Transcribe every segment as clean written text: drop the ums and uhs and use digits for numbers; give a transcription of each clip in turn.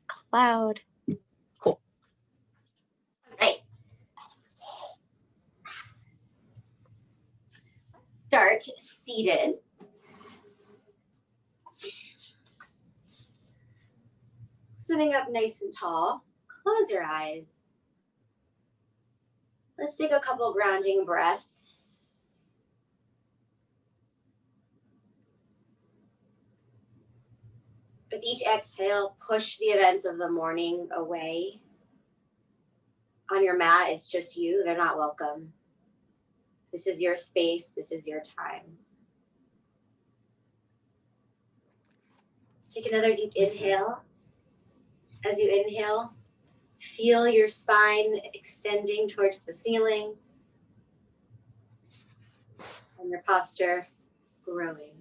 cloud. Cool. All right. Start seated. Sitting up nice and tall. Close your eyes. Let's take a couple grounding breaths. With each exhale, push the events of the morning away. On your mat, it's just you. They're not welcome. This is your space. This is your time. Take another deep inhale. As you inhale, feel your spine extending towards the ceiling and your posture growing.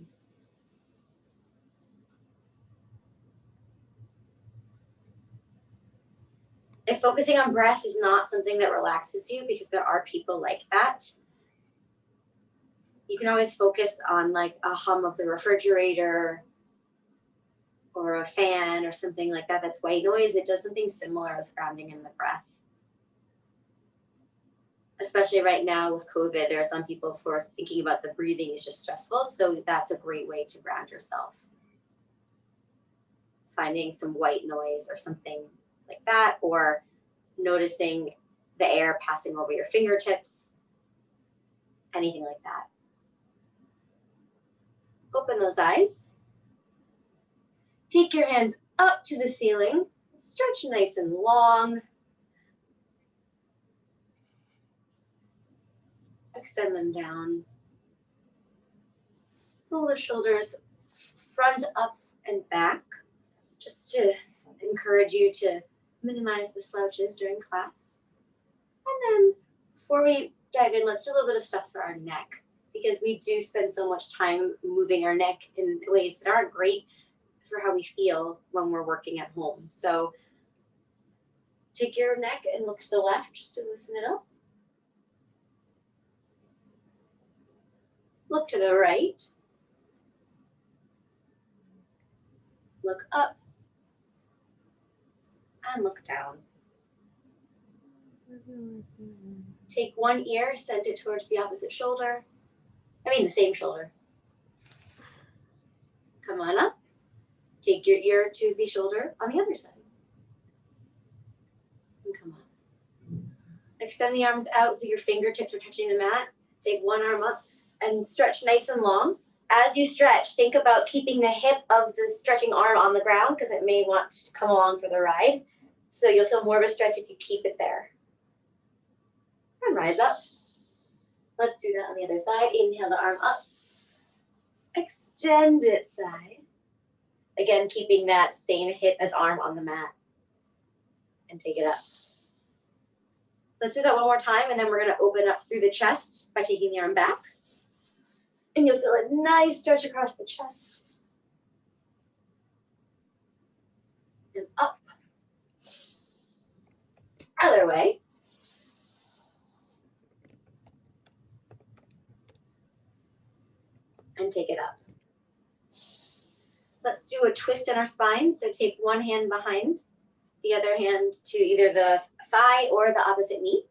If focusing on breath is not something that relaxes you, because there are people like that, you can always focus on like a hum of the refrigerator or a fan or something like that. That's white noise. It does something similar as grounding in the breath. Especially right now with COVID, there are some people who are thinking about the breathing is just stressful. So that's a great way to ground yourself. Finding some white noise or something like that, or noticing the air passing over your fingertips, anything like that. Open those eyes. Take your hands up to the ceiling. Stretch nice and long. Extend them down. Roll the shoulders front, up, and back, just to encourage you to minimize the slouches during class. And then before we dive in, let's do a little bit of stuff for our neck, because we do spend so much time moving our neck in ways that aren't great for how we feel when we're working at home. So take your neck and look to the left just to loosen it up. Look to the right. Look up. And look down. Take one ear, send it towards the opposite shoulder. The same shoulder. Come on up. Take your ear to the shoulder on the other side. And come on. Extend the arms out so your fingertips are touching the mat. Take one arm up and stretch nice and long. As you stretch, think about keeping the hip of the stretching arm on the ground, because it may want to come along for the ride. So you'll feel more of a stretch if you keep it there. And rise up. Let's do that on the other side. Inhale the arm up. Extend it side. Again, keeping that same hip as arm on the mat. And take it up. Let's do that one more time, and then we're going to open up through the chest by taking the arm back. And you'll feel a nice stretch across the chest. And up. Other way. And take it up. Let's do a twist in our spine. So take one hand behind, the other hand to either the thigh or the opposite knee.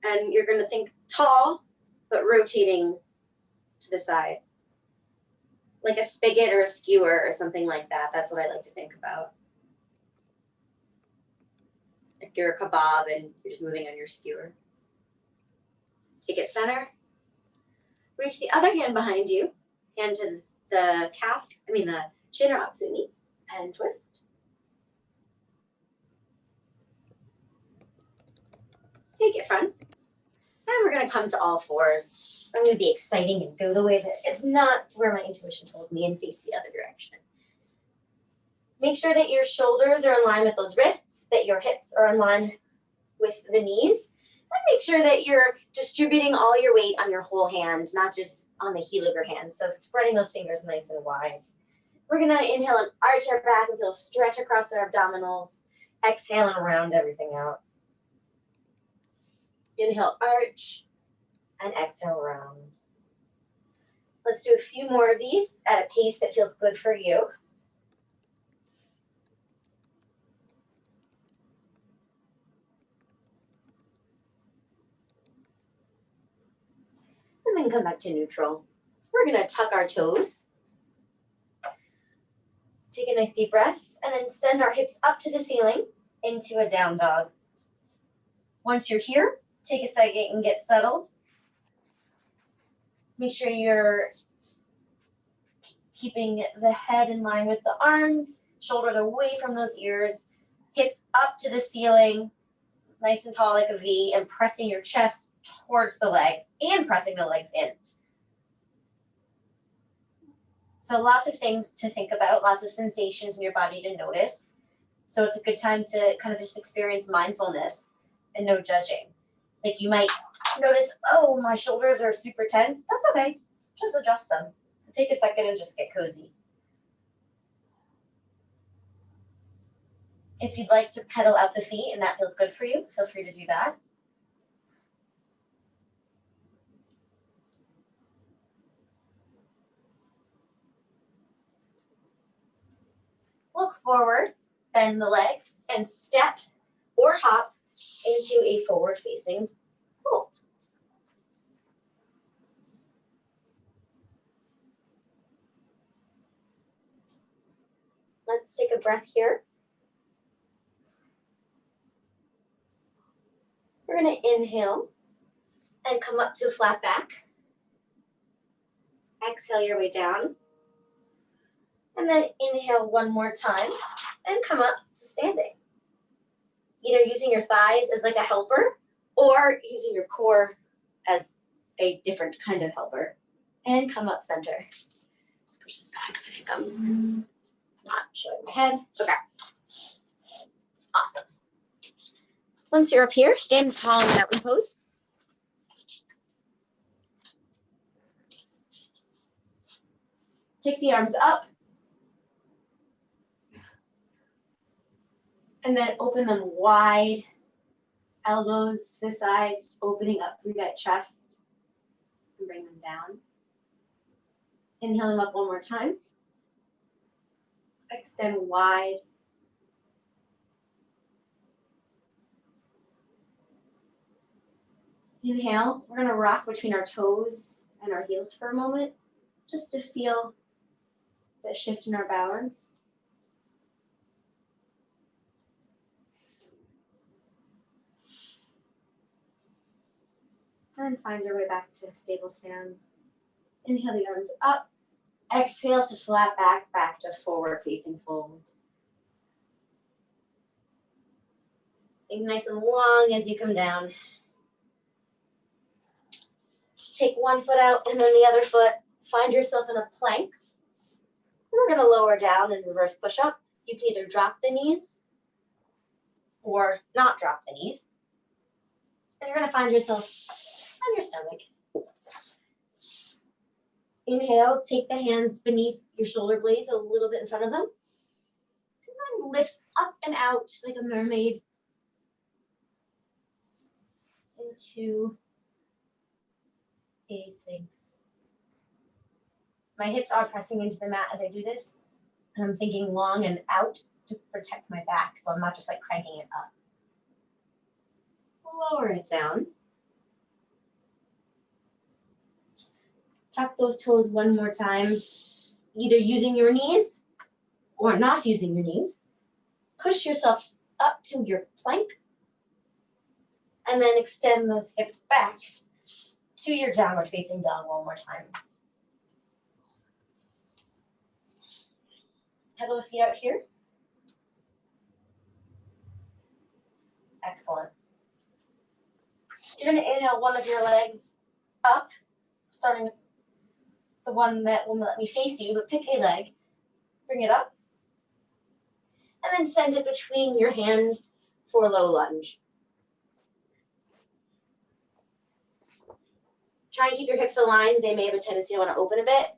And you're going to think tall, but rotating to the side. Like a spigot or a skewer or something like that. That's what I like to think about. Like you're a kebab and you're just moving on your skewer. Take it center. Reach the other hand behind you. Hand to the the shin or opposite knee. And twist. Take it front. And we're going to come to all fours. I'm going to be exciting and go the way that is not where my intuition told me and face the other direction. Make sure that your shoulders are in line with those wrists, that your hips are in line with the knees. And make sure that you're distributing all your weight on your whole hand, not just on the heel of your hand. So spreading those fingers nice and wide. We're going to inhale and arch our back and feel stretch across our abdominals. Exhale and round everything out. Inhale, arch, and exhale, round. Let's do a few more of these at a pace that feels good for you. and come back to neutral. We're gonna tuck our toes. Take a nice deep breath and then send our hips up to the ceiling into a down dog. Once you're here, take a second and get settled. Make sure you're keeping the head in line with the arms, shoulders away from those ears, hips up to the ceiling, nice and tall like a V, and pressing your chest towards the legs and pressing the legs in. So lots of things to think about, lots of sensations in your body to notice. So it's a good time to kind of just experience mindfulness and no judging. Like you might notice, oh, my shoulders are super tense. That's okay. Just adjust them. So take a second and just get cozy. If you'd like to pedal out the feet and that feels good for you, feel free to do that. Look forward, bend the legs, and step or hop into a forward-facing fold. Let's take a breath here. We're going to inhale and come up to flat back. Exhale your way down. And then inhale one more time and come up to standing. Either using your thighs as like a helper or using your core as a different kind of helper. And come up center. Let's push this back because I think I'm not showing my head. Okay. Awesome. Once you're up here, stand tall in mountain pose. Take the arms up. And then open them wide. Elbows to the sides, opening up through that chest. And bring them down. Inhale them up one more time. Extend wide. Inhale. We're going to rock between our toes and our heels for a moment, just to feel that shift in our balance. And find your way back to stable stand. Inhale the arms up. Exhale to flat back, back to forward facing fold. Think nice and long as you come down. Take one foot out and then the other foot. Find yourself in a plank. We're going to lower down and reverse push up. You can either drop the knees or not drop the knees. And you're going to find yourself on your stomach. Inhale, take the hands beneath your shoulder blades a little bit in front of them. And then lift up and out like a mermaid into a sphinx. My hips are pressing into the mat as I do this. And I'm thinking long and out to protect my back, so I'm not just like cranking it up. Lower it down. Tuck those toes one more time, either using your knees or not using your knees. Push yourself up to your plank and then extend those hips back to your downward facing dog one more time. Pedal the feet out here. Excellent. You're going to inhale one of your legs up, starting with the one that will let me face you, but pick a leg, bring it up, and then send it between your hands for low lunge. Try and keep your hips aligned. They may have a tendency to want to open a bit.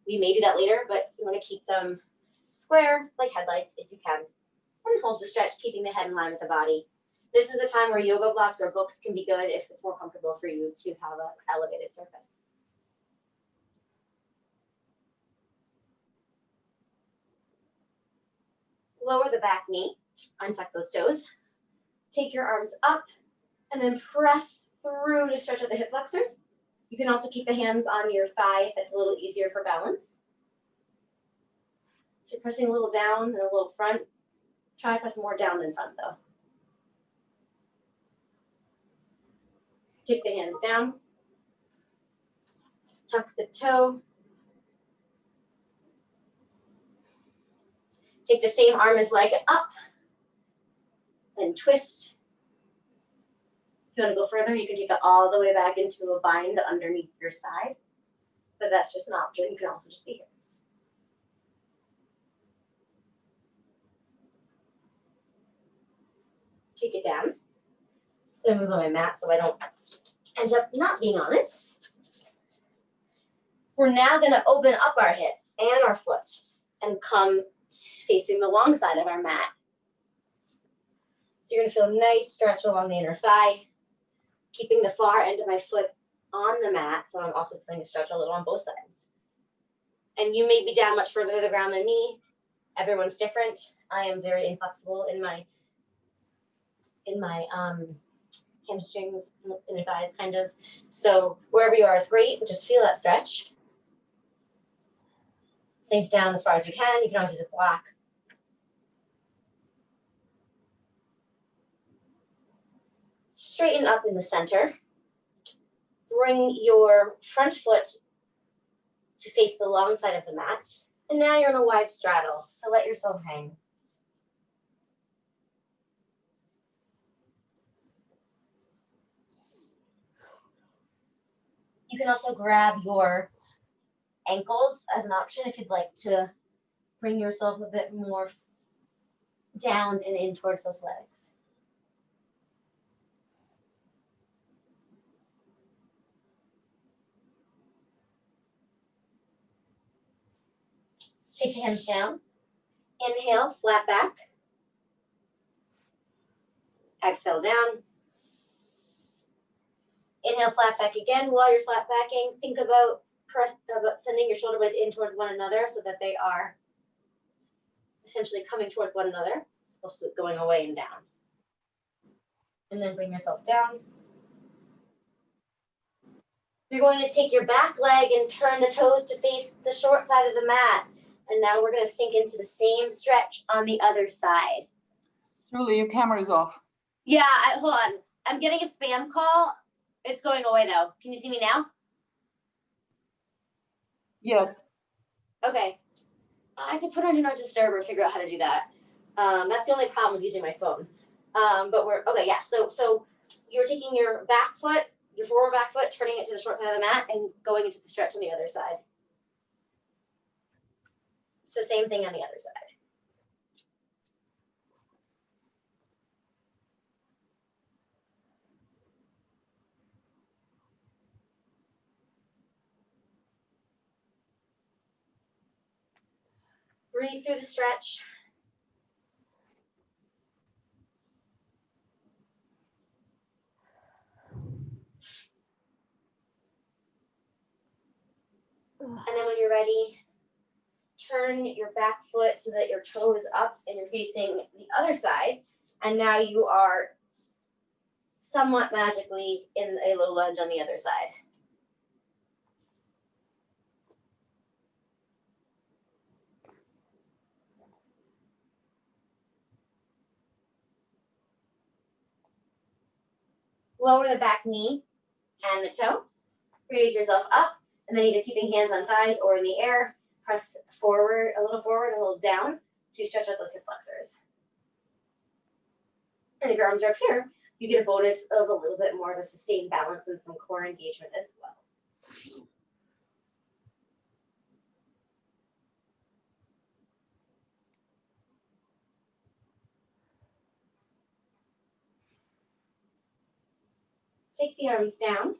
We may do that later, but you want to keep them square like headlights if you can. And hold the stretch, keeping the head in line with the body. This is the time where yoga blocks or books can be good if it's more comfortable for you to have an elevated surface. Lower the back knee, untuck those toes. Take your arms up and then press through to stretch out the hip flexors. You can also keep the hands on your thigh if it's a little easier for balance. So you're pressing a little down and a little front. Try to press more down than front though. Take the hands down. Tuck the toe. Take the same arm as leg up and twist. If you want to go further, you can take it all the way back into a bind underneath your side, but that's just an option. You can also just be here. Take it down. So I'm going to move on my mat so I don't end up not being on it. We're now going to open up our hip and our foot and come facing the long side of our mat. So you're going to feel a nice stretch along the inner thigh, keeping the far end of my foot on the mat, so I'm also feeling a stretch a little on both sides. And you may be down much further to the ground than me. Everyone's different. I am very inflexible in my hamstrings, inner thighs, kind of. So wherever you are is great, but just feel that stretch. Sink down as far as you can. You can always use a block. Straighten up in the center. Bring your front foot to face the long side of the mat. And now you're in a wide straddle, so let yourself hang. You can also grab your ankles as an option if you'd like to bring yourself a bit more down and in towards those legs. Take the hands down. Inhale, flat back. Exhale down. Inhale, flat back again. While you're flat backing, think about sending your shoulder blades in towards one another so that they are essentially coming towards one another, as opposed to going away and down. And then bring yourself down. You're going to take your back leg and turn the toes to face the short side of the mat. And now we're going to sink into the same stretch on the other side. Julie, your camera is off. Yeah, hold on. I'm getting a spam call. It's going away though. Can you see me now? Yes. Okay. I have to put on Do Not Disturb or figure out how to do that. That's the only problem with using my phone. But we're, okay, yeah. So you're taking your back foot, your forward back foot, turning it to the short side of the mat and going into the stretch on the other side. So same thing on the other side. Breathe through the stretch. And then when you're ready, turn your back foot so that your toe is up and you're facing the other side. And now you are somewhat magically in a low lunge on the other side. Lower the back knee and the toe. Raise yourself up, and then either keeping hands on thighs or in the air, press forward, a little down to stretch out those hip flexors. And if your arms are up here, you get a bonus of a little bit more of a sustained balance and some core engagement as well. Take the arms down,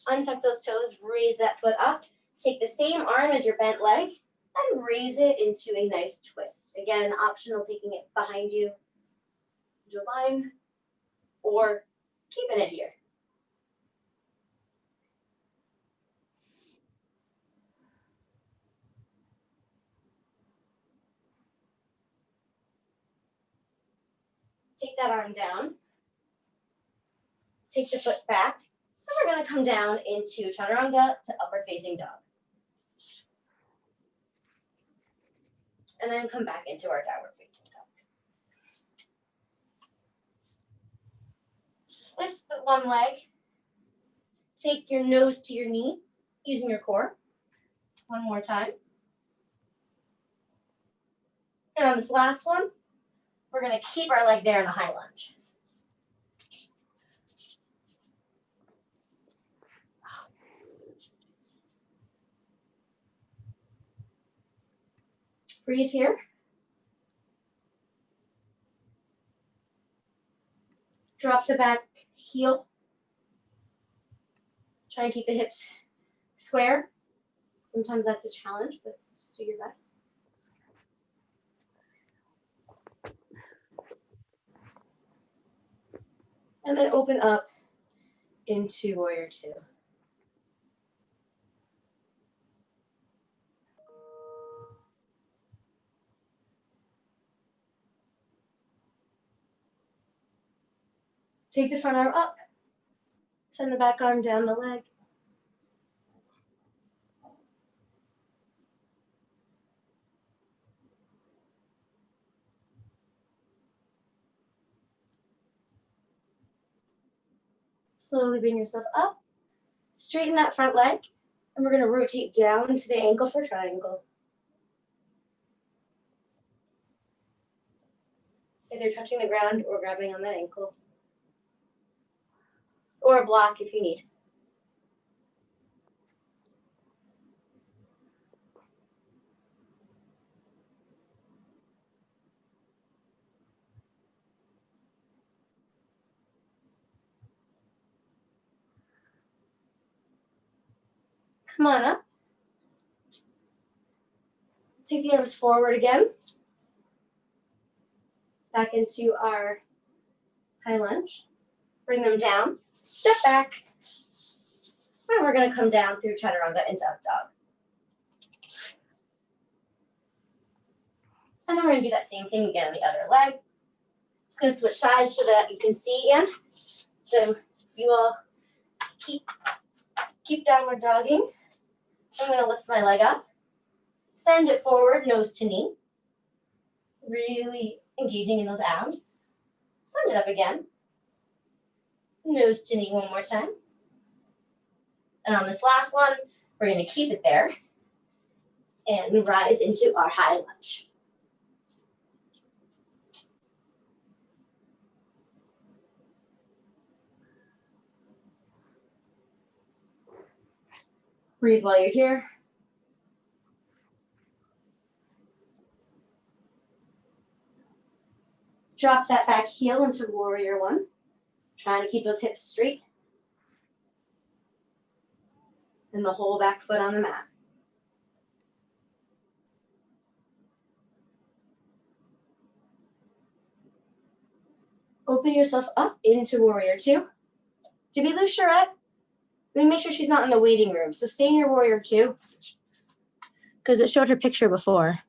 untuck those toes, raise that foot up, take the same arm as your bent leg and raise it into a nice twist. Again, optional taking it behind you into a line or keeping it here. Take that arm down. Take the foot back we're going to come down into chaturanga to upward facing dog. And then come back into our downward facing dog. With the one leg, take your nose to your knee using your core. One more time. And on this last one, we're going to keep our leg there in a high lunge. Breathe here. Drop the back heel. Try and keep the hips square. Sometimes that's a challenge, but just do your best. And then open up into warrior two. Take the front arm up. Send the back arm down the leg. Slowly bring yourself up. Straighten that front leg. And we're going to rotate down to the ankle for triangle. Either touching the ground or grabbing on that ankle. Or a block if you need. Come on up. Take the arms forward again. Back into our high lunge. Bring them down. Step back. And we're going to come down through chaturanga into up dog. And then we're going to do that same thing again on the other leg. Just going to switch sides so that you can see again. So you will keep downward dogging. I'm going to lift my leg up. Send it forward, nose to knee. Really engaging in those abs. Send it up again. Nose to knee one more time. And on this last one, we're going to keep it there and rise into our high lunge. Breathe while you're here. Drop that back heel into warrior one. Trying to keep those hips straight. And the whole back foot on the mat. Open yourself up into warrior two. Did we lose Charette? We make sure she's not in the waiting room. So stay in your warrior two. Because it showed her picture before.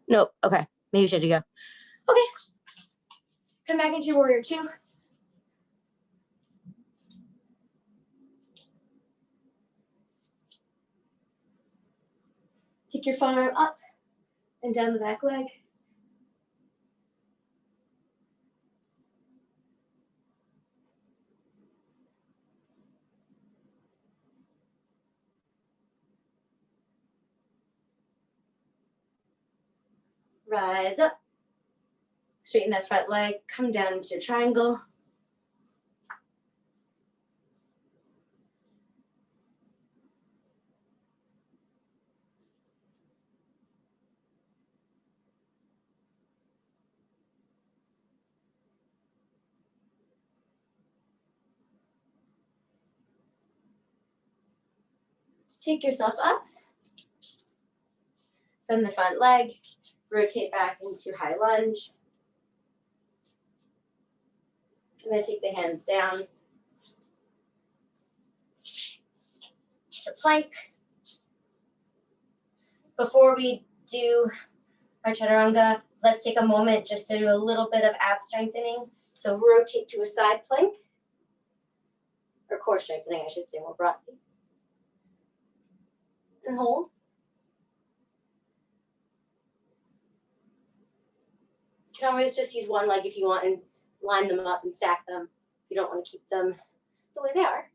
Nope. Okay. Maybe she had to go. Okay. Come back into your warrior two. Take your front arm up and down the back leg. Rise up. Straighten that front leg. Come down into triangle. Take yourself up. Bend the front leg. Rotate back into high lunge. And then take the hands down to plank. Before we do our chaturanga, let's take a moment just to do a little bit of ab strengthening. So rotate to a side plank. or core strengthening, I should say more broadly. And hold. You can always just use one leg if you want and line them up and stack them. If you don't want to keep them the way they are.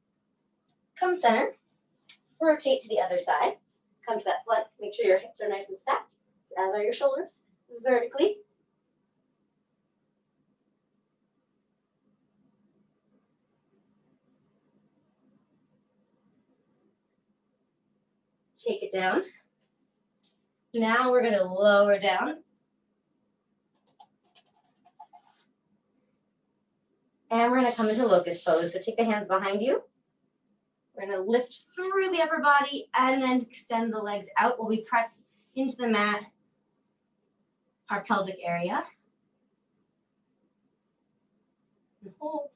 Come center. Rotate to the other side. Come to that plank. Make sure your hips are nice and stacked, as are your shoulders, vertically. Take it down. Now we're going to lower down. And we're going to come into locust pose. So take the hands behind you. We're going to lift through the upper body and then extend the legs out while we press into the mat, our pelvic area. And hold.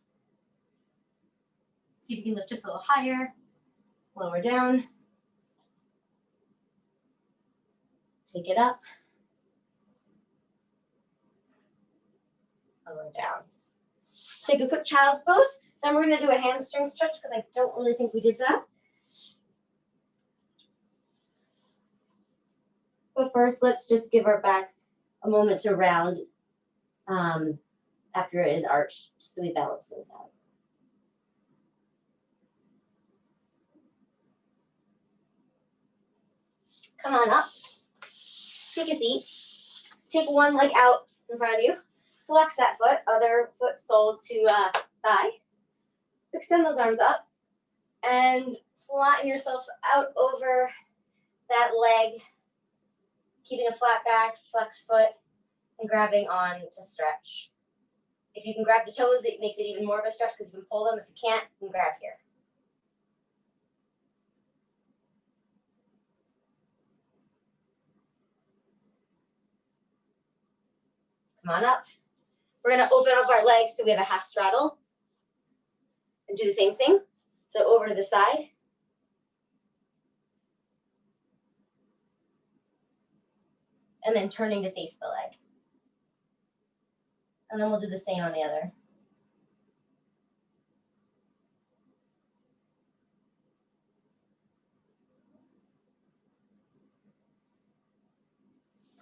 See if you can lift just a little higher. Lower down. Take it up. Lower down. Take a quick child's pose. Then we're going to do a hamstring stretch because I don't really think we did that. But first, let's just give our back a moment to round after it is arched, just so we balance things out. Come on up. Take a seat. Take one leg out in front of you. Flex that foot, other foot sole to thigh. Extend those arms up and flatten yourself out over that leg, keeping a flat back, flex foot, and grabbing on to stretch. If you can grab the toes, it makes it even more of a stretch because you can pull them. If you can't, you can grab here. Come on up. We're going to open up our legs so we have a half straddle. And do the same thing. So over to the side. And then turning to face the leg. And then we'll do the same on the other.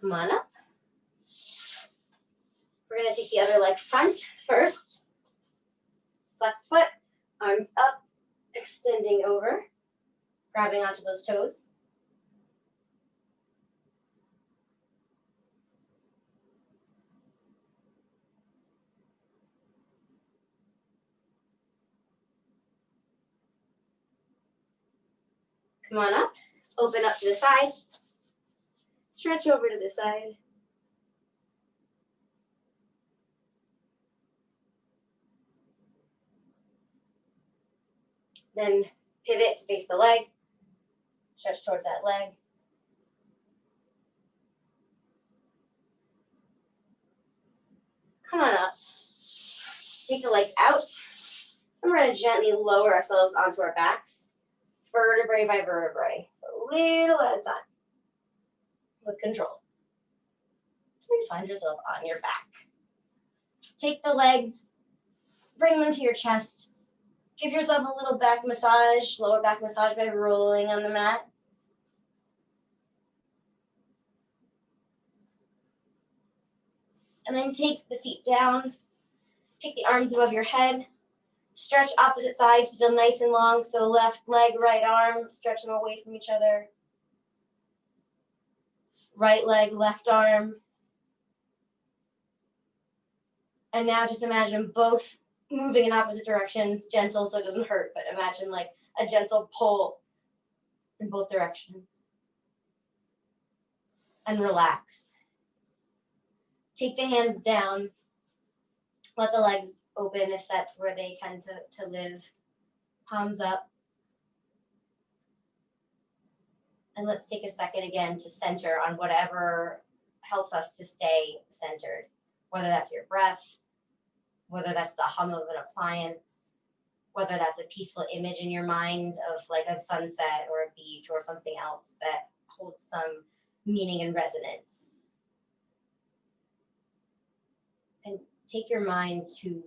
Come on up. We're going to take the other leg front first. Flex foot, arms up, extending over, grabbing onto those toes. Come on up, open up to the side, stretch over to the side. Then pivot to face the leg, stretch towards that leg. Come on up, take the legs out, and we're going to gently lower ourselves onto our backs, vertebrae by vertebrae, so a little at a time, with control. So you find yourself on your back. Take the legs, bring them to your chest. Give yourself a little back massage, lower back massage by rolling on the mat. And then take the feet down, take the arms above your head, stretch opposite sides to feel nice and long. So left leg, right arm, stretch them away from each other. Right leg, left arm. And now just imagine both moving in opposite directions, gentle so it doesn't hurt, but imagine like a gentle pull in both directions. And relax. Take the hands down. Let the legs open if that's where they tend to live. Palms up. And let's take a second again to center on whatever helps us to stay centered, whether that's your breath, whether that's the hum of an appliance, whether that's a peaceful image in your mind of like a sunset or a beach or something else that holds some meaning and resonance. And take your mind to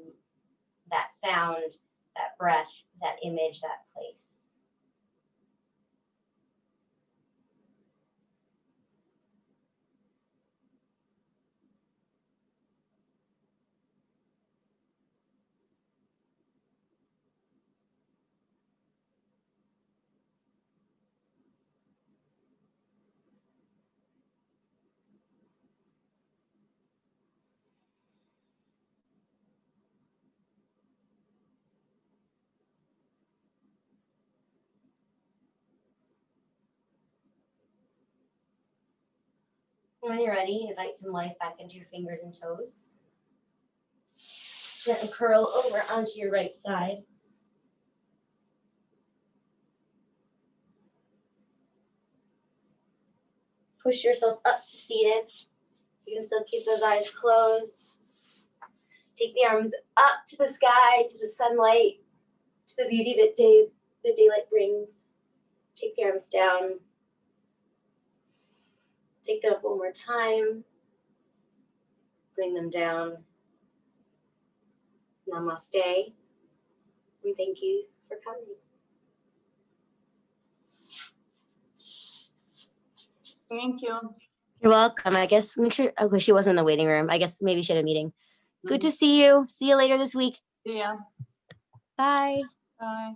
that sound, that that breath, that image, that place. When you're ready, invite some life back into your fingers and toes. Gently curl over onto your right side. Push yourself up to seated. You can still keep those eyes closed. Take the arms up to the sky, to the sunlight, to the beauty that the daylight brings. Take the arms down. Take them up one more time. Bring them down. Namaste. And thank you for coming. Thank you. You're welcome. I guess make sure. Okay, she wasn't in the waiting room. I guess maybe she had a meeting. Good to see you. See you later this week. See ya. Bye. Bye.